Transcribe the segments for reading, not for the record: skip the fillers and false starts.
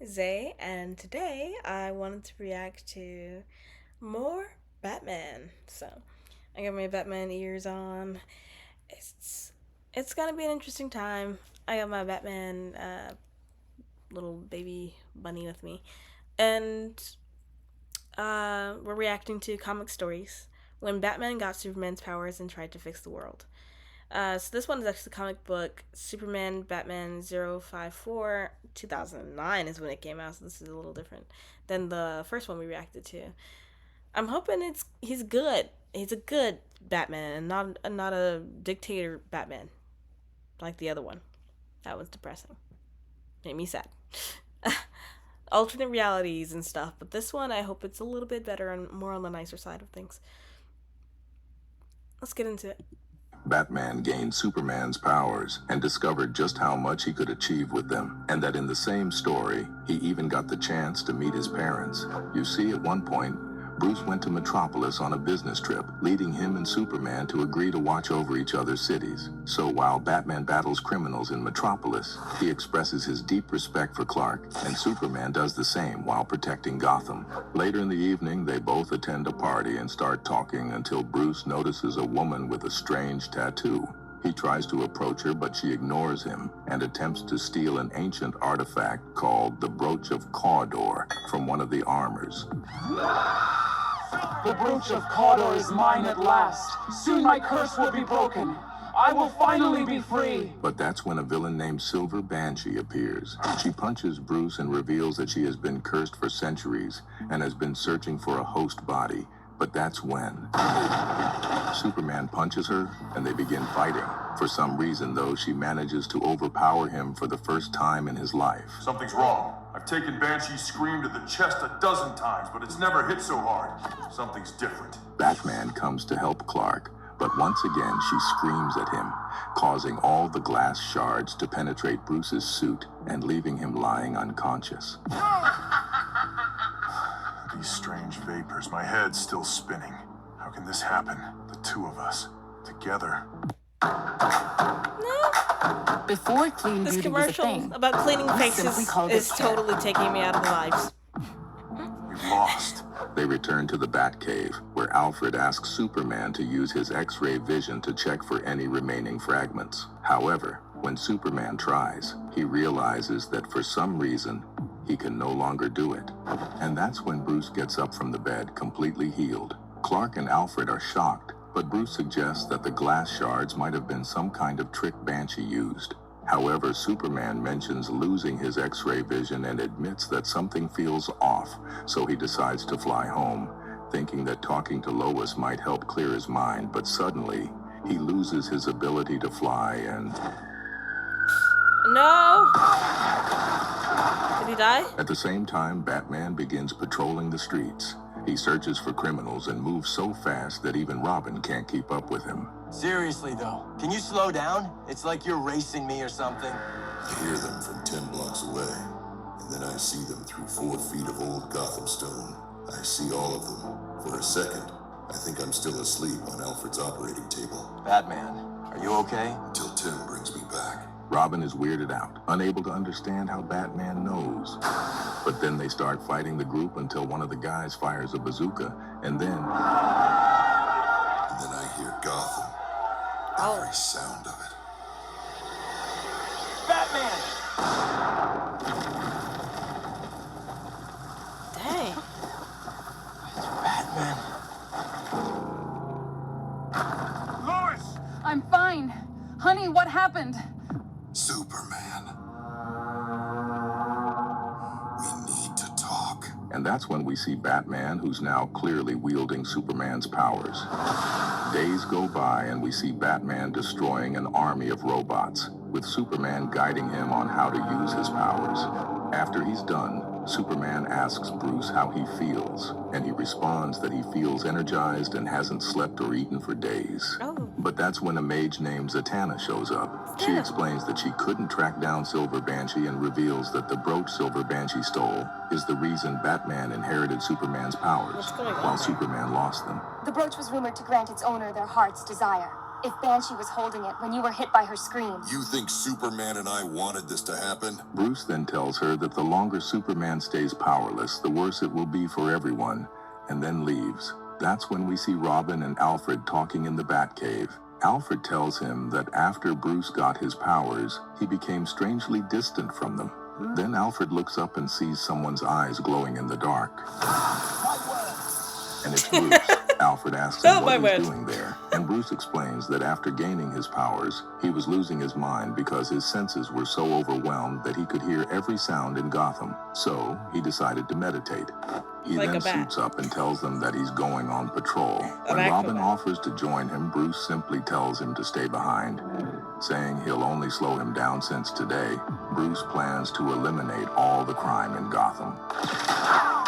Zay, and today I wanted to react to more Batman. So I got my Batman ears on. It's it's gonna be an interesting time. I got my Batman little baby bunny with me, and we're reacting to comic stories when Batman got Superman's powers and tried to fix the world. So this one is actually the comic book Superman Batman 054 2009 is when it came out. So this is a little different than the first one we reacted to. I'm hoping he's good. He's a good Batman and not a dictator Batman like the other one. That was depressing. Made me sad. Alternate realities and stuff, but this one I hope it's a little bit better and more on the nicer side of things. Let's get into it. Batman gained Superman's powers and discovered just how much he could achieve with them, and that in the same story, he even got the chance to meet his parents. You see, at one point, Bruce went to Metropolis on a business trip, leading him and Superman to agree to watch over each other's cities. So while Batman battles criminals in Metropolis, he expresses his deep respect for Clark, and Superman does the same while protecting Gotham. Later in the evening, they both attend a party and start talking until Bruce notices a woman with a strange tattoo. He tries to approach her, but she ignores him and attempts to steal an ancient artifact called the Brooch of Cawdor from one of the armors. The brooch of Cawdor is mine at last. Soon my curse will be broken. I will finally be free. But that's when a villain named Silver Banshee appears. She punches Bruce and reveals that she has been cursed for centuries and has been searching for a host body. But that's when Superman punches her and they begin fighting. For some reason, though, she manages to overpower him for the first time in his life. Something's wrong. I've taken Banshee's scream to the chest a dozen times, but it's never hit so hard. Something's different. Batman comes to help Clark, but once again she screams at him, causing all the glass shards to penetrate Bruce's suit and leaving him lying unconscious. These strange vapors, my head's still spinning. How can this happen? The two of us, together. Before clean This beauty was a commercial thing, about cleaning we faces simply called it is totally taking me out of the vibes. We've lost. They return to the Batcave, where Alfred asks Superman to use his X-ray vision to check for any remaining fragments. However, when Superman tries, he realizes that for some reason, he can no longer do it. And that's when Bruce gets up from the bed, completely healed. Clark and Alfred are shocked, but Bruce suggests that the glass shards might have been some kind of trick Banshee used. However, Superman mentions losing his X-ray vision and admits that something feels off, so he decides to fly home, thinking that talking to Lois might help clear his mind, but suddenly, he loses his ability to fly and... No! Did he die? At the same time, Batman begins patrolling the streets. He searches for criminals and moves so fast that even Robin can't keep up with him. Seriously, though, can you slow down? It's like you're racing me or something. I hear them from 10 blocks away, and then I see them through 4 feet of old Gotham stone. I see all of them. For a second, I think I'm still asleep on Alfred's operating table. Batman, are you okay? Until Tim brings me back. Robin is weirded out, unable to understand how Batman knows. But then they start fighting the group until one of the guys fires a bazooka, and then I hear Gotham. Every sound of it. Batman! Dang. Batman. Lois! I'm fine. Honey, what happened? Superman. We need to talk. And that's when we see Batman, who's now clearly wielding Superman's powers. Days go by and we see Batman destroying an army of robots, with Superman guiding him on how to use his powers. After he's done, Superman asks Bruce how he feels, and he responds that he feels energized and hasn't slept or eaten for days. Oh. But that's when a mage named Zatanna shows up. She explains that she couldn't track down Silver Banshee and reveals that the brooch Silver Banshee stole is the reason Batman inherited Superman's powers, What's going on while there? Superman lost them. The brooch was rumored to grant its owner their heart's desire. if Banshee was holding it when you were hit by her screams. You think Superman and I wanted this to happen? Bruce then tells her that the longer Superman stays powerless, the worse it will be for everyone, and then leaves. That's when we see Robin and Alfred talking in the Batcave. Alfred tells him that after Bruce got his powers, he became strangely distant from them. Then Alfred looks up and sees someone's eyes glowing in the dark. And it's Bruce. Alfred asks him what he's doing there, and Bruce explains that after gaining his powers, he was losing his mind because his senses were so overwhelmed that he could hear every sound in Gotham. So he decided to meditate. He then suits up and tells them that he's going on patrol. When Robin offers to join him, Bruce simply tells him to stay behind, saying he'll only slow him down since today, Bruce plans to eliminate all the crime in Gotham.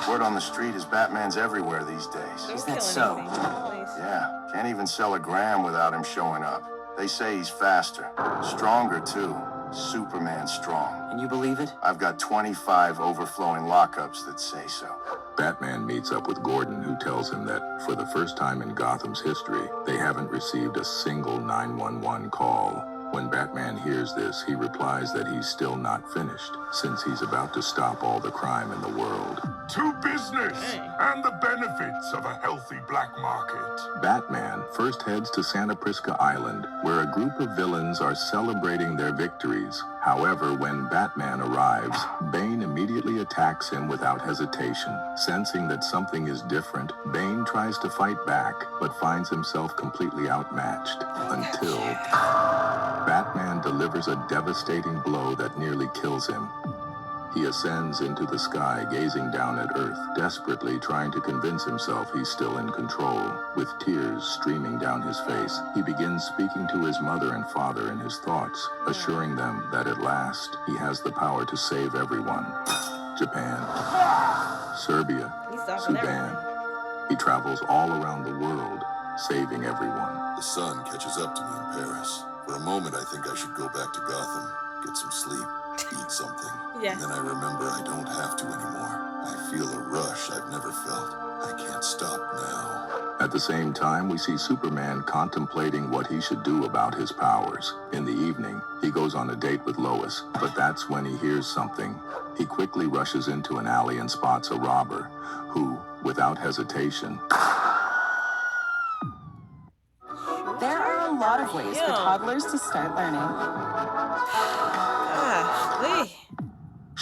Word on the street is Batman's everywhere these days. Is that so? Yeah, can't even sell a gram without him showing up. They say he's faster, stronger too. Superman strong. And you believe it? I've got 25 overflowing lockups that say so. Batman meets up with Gordon, who tells him that for the first time in Gotham's history, they haven't received a single 911 call. When Batman hears this, he replies that he's still not finished, since he's about to stop all the crime in the world. To business and the benefits of a healthy black market. Batman first heads to Santa Prisca Island, where a group of villains are celebrating their victories. However, when Batman arrives, Bane immediately attacks him without hesitation. Sensing that something is different, Bane tries to fight back, but finds himself completely outmatched, until Batman delivers a devastating blow that nearly kills him. He ascends into the sky, gazing down at Earth, desperately trying to convince himself he's still in control. With tears streaming down his face, he begins speaking to his mother and father in his thoughts, assuring them that at last he has the power to save everyone. Japan, Serbia, Sudan. He travels all around the world, saving everyone. The sun catches up to me in Paris. For a moment, I think I should go back to Gotham, get some sleep, eat something. And then I remember I don't have to anymore. I feel a rush I've never felt. I can't stop now. At the same time, we see Superman contemplating what he should do about his powers. In the evening, he goes on a date with Lois, but that's when he hears something. He quickly rushes into an alley and spots a robber, who, without hesitation... There are a lot of ways for toddlers to start learning.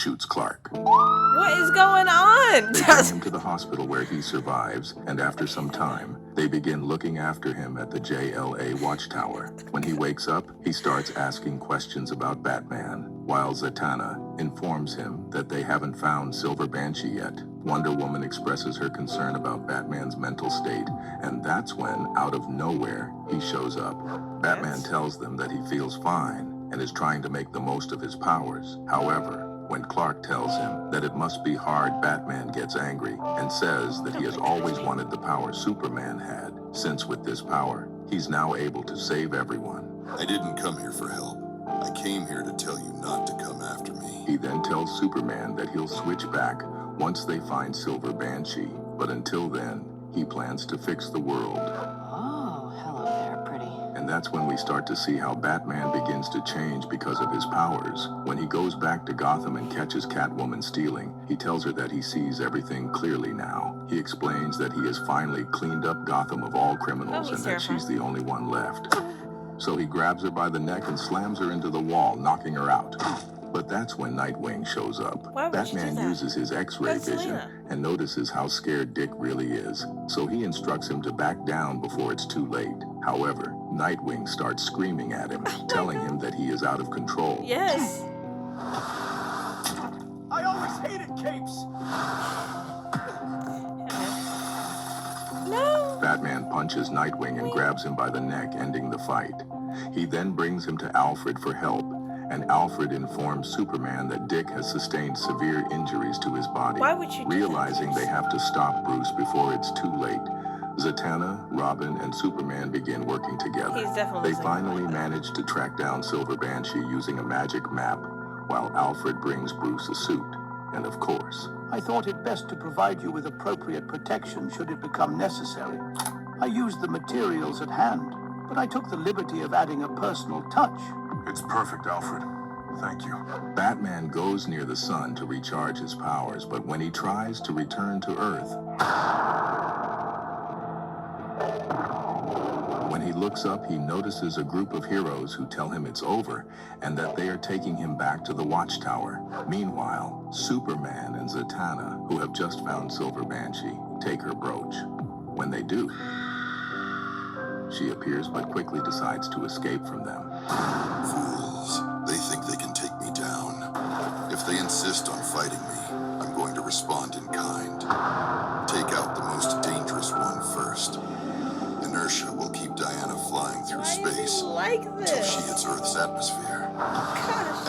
shoots Clark. What is going on? They bring him to the hospital where he survives, and after some time, they begin looking after him at the JLA watchtower. When he wakes up, he starts asking questions about Batman, while Zatanna informs him that they haven't found Silver Banshee yet. Wonder Woman expresses her concern about Batman's mental state, and that's when, out of nowhere, he shows up. Batman tells them that he feels fine and is trying to make the most of his powers. However, when Clark tells him that it must be hard, Batman gets angry and says that he has always wanted the power Superman had, since with this power, he's now able to save everyone. I didn't come here for help. I came here to tell you not to come after me. He then tells Superman that he'll switch back once they find Silver Banshee, but until then, he plans to fix the world. Oh, hello there, pretty. And that's when we start to see how Batman begins to change because of his powers. When he goes back to Gotham and catches Catwoman stealing, he tells her that he sees everything clearly now. He explains that he has finally cleaned up Gotham of all criminals and that she's the only one left. So he grabs her by the neck and slams her into the wall, knocking her out. But that's when Nightwing shows up. Batman uses his X-ray vision and notices how scared Dick really is. So he instructs him to back down before it's too late. However, Nightwing starts screaming at him, telling him that he is out of control. Yes. I always hated capes. No. Batman punches Nightwing and grabs him by the neck, ending the fight. He then brings him to Alfred for help, and Alfred informs Superman that Dick has sustained severe injuries to his body. Why would you do Realizing they have to stop Bruce before it's too late, Zatanna, Robin, and Superman begin working together. He's definitely They finally manage to track down Silver Banshee using a magic map, while Alfred brings Bruce a suit. And of course, I thought it best to provide you with appropriate protection should it become necessary. I used the materials at hand. but I took the liberty of adding a personal touch. It's perfect, Alfred. Thank you. Batman goes near the sun to recharge his powers, but when he tries to return to Earth, when he looks up, he notices a group of heroes who tell him it's over and that they are taking him back to the Watchtower. Meanwhile, Superman and Zatanna, who have just found Silver Banshee, take her brooch. When they do, she appears but quickly decides to escape from them. Fools. They think they can take me down. If they insist on fighting me, I'm going to respond in kind. Take out the most dangerous one first. Inertia will keep Diana flying through space until she hits Earth's atmosphere.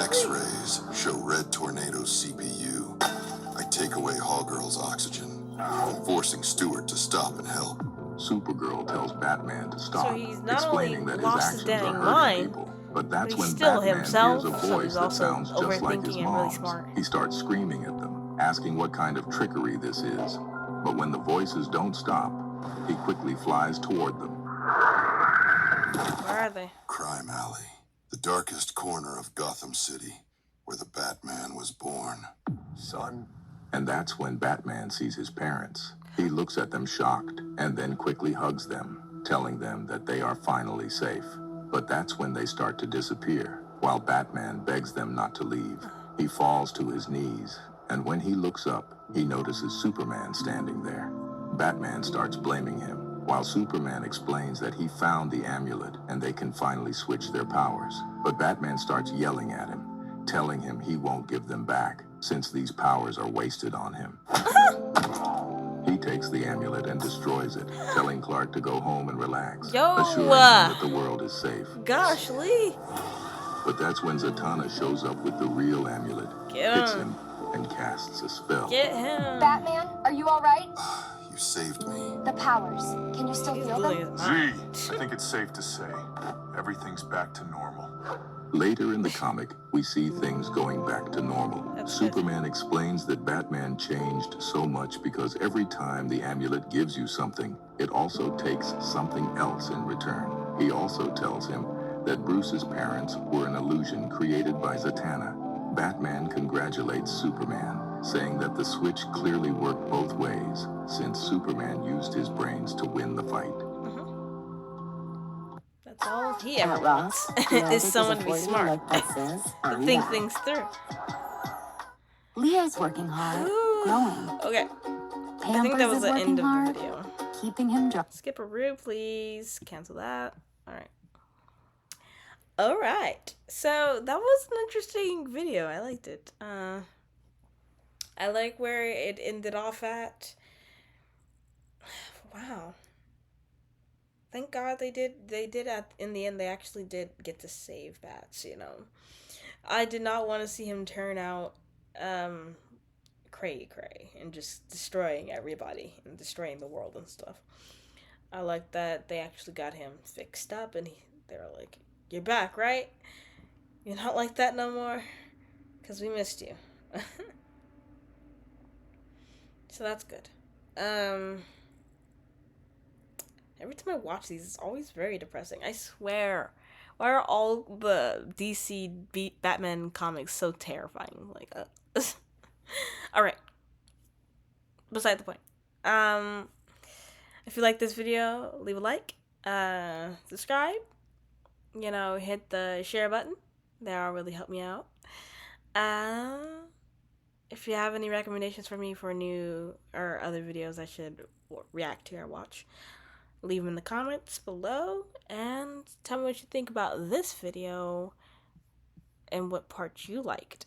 X-rays show Red Tornado's CPU. I take away Hawgirl's oxygen, forcing Stewart to stop and help. Supergirl tells Batman to stop, So he's not explaining only that his lost his actions damn are hurting mind, people. But that's he's when still Batman himself, hears a so voice he's that also sounds just like his overthinking and really mom's. smart. He starts screaming at them, asking what kind of trickery this is. But when the voices don't stop, he quickly flies toward them. Where are they? Crime Alley, the darkest corner of Gotham City, where the Batman was born. Son? And that's when Batman sees his parents. He looks at them shocked and then quickly hugs them, telling them that they are finally safe. But that's when they start to disappear, while Batman begs them not to leave. He falls to his knees, and when he looks up, he notices Superman standing there. Batman starts blaming him, while Superman explains that he found the amulet and they can finally switch their powers. But Batman starts yelling at him, telling him he won't give them back, since these powers are wasted on him. He takes the amulet and destroys it, telling Clark to go home and relax, assuring him that the world is safe. Gosh, Lee! But that's when Zatanna shows up with the real amulet, hits him, and casts a spell. Get him! Batman, are you alright? You saved me. The powers. Can you still feel them? Z, I think it's safe to say everything's back to normal. Later in the comic, we see things going back to normal. Superman explains that Batman changed so much because every time the amulet gives you something, it also takes something else in return. He also tells him that Bruce's parents were an illusion created by Zatanna. Batman congratulates Superman, saying that the switch clearly worked both ways, since Superman used his brains to win the fight. That's all he ever wants, is someone to be smart, to think things through. Leo's working hard, growing. Okay, I think that was the end of the video. Keeping him dry. Skip a room, please. Cancel that. Alright. Alright, so that was an interesting video. I liked it. I like where it ended off at. Wow. Thank God they did in the end, they actually did get to save Bats, you know. I did not want to see him turn out cray and just destroying everybody and destroying the world and stuff. I like that they actually got him fixed up and they were like, "You're back, right? You're not like that no more? Because we missed you." So that's good. Every time I watch these, it's always very depressing. I swear. Why are all the DC Batman comics so terrifying? Like, alright. Beside the point. If you like this video, leave a like. Subscribe. You know, hit the share button. That'll really help me out. If you have any recommendations for me for new or other videos I should react to or watch, leave them in the comments below and tell me what you think about this video and what parts you liked.